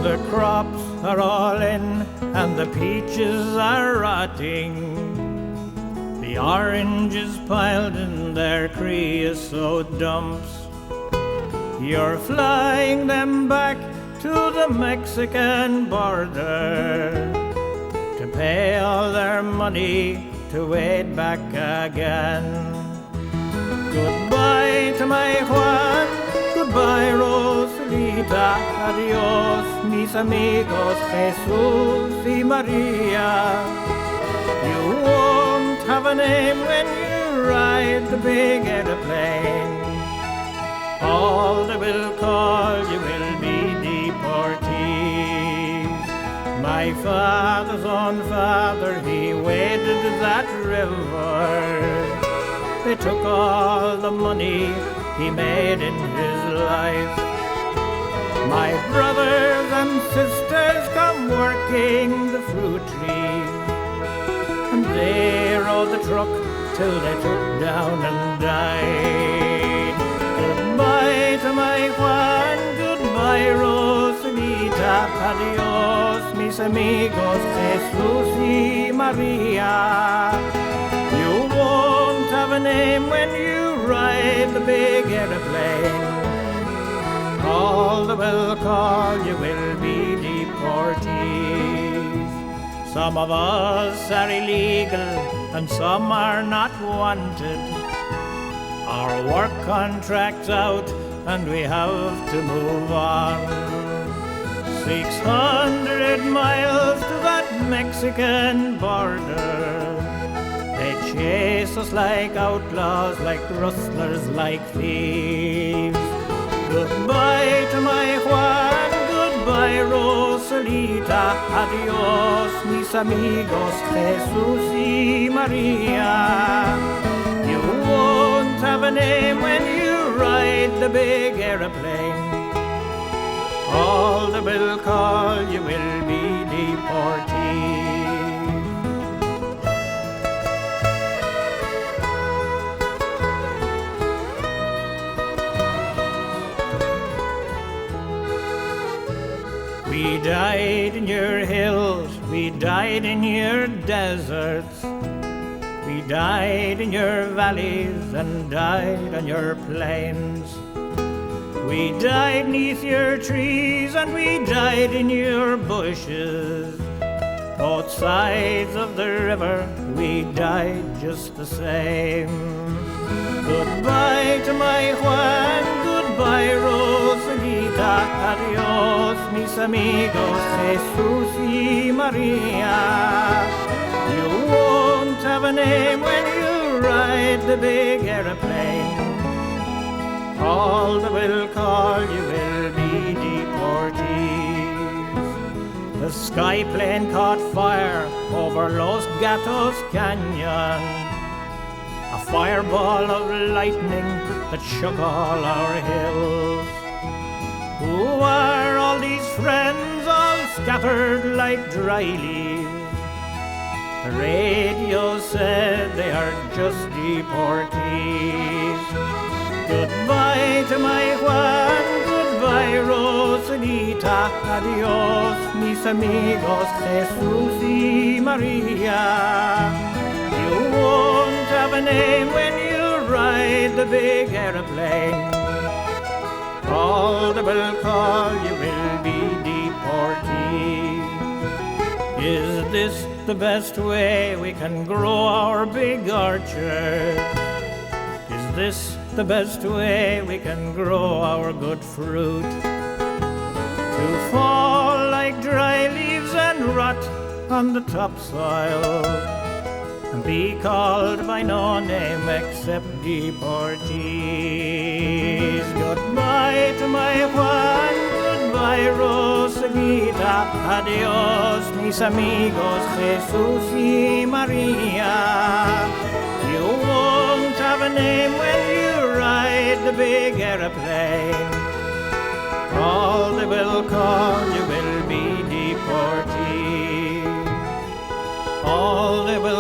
The crops are all in and the peaches are rotting. The oranges piled in their creosote dumps. You're flying them back to the Mexican border to pay all their money to wade back again. Goodbye to my Juan, goodbye Rosalita, adios mis amigos Jesus y Maria. You won't have a name when you ride the big airplane. All they will call you will be deportees. My father's own father, he waded that river. They took all the money he made in his life. My brothers and sisters come working the fruit trees, and they rode the truck till they took down and died. Goodbye to my Juan, goodbye Rosalita, adios mis amigos Jesus y Maria. You won't have a name when you ride the big airplane. All they will call you will be deportees. Some of us are illegal and some are not wanted. Our work contract's out and we have to move on. 600 miles to that Mexican border. They chase us like outlaws, like rustlers, like thieves. Goodbye to my Juan, goodbye Rosalita, adios mis amigos Jesus y Maria. You won't have a name when you ride the big airplane. All they will call you will be deportees. We died in your hills, we died in your deserts. We died in your valleys and died on your plains. We died neath your trees and we died in your bushes. Both sides of the river, we died just the same. Goodbye to my Juan, goodbye Rosalita, adios mis amigos Jesus y Maria. You won't have a name when you ride the big airplane. All they will call you will be deportees. The sky plane caught fire over Los Gatos Canyon, a fireball of lightning that shook all our hills. Who are all these friends all scattered like dry leaves? The radio said they are just deportees. Goodbye to my Juan, goodbye Rosalita, adios mis amigos Jesus y Maria. You won't have a name when you ride the big airplane. All they will call you will be deportees. Is this the best way we can grow our big orchard? Is this the best way we can grow our good fruit? To fall like dry leaves and rot on the topsoil and be called by no name except deportees. Goodbye to my Juan, goodbye Rosalita, adios mis amigos Jesus y Maria. You won't have a name when you ride the big airplane. All they will call you will be deportees. All they will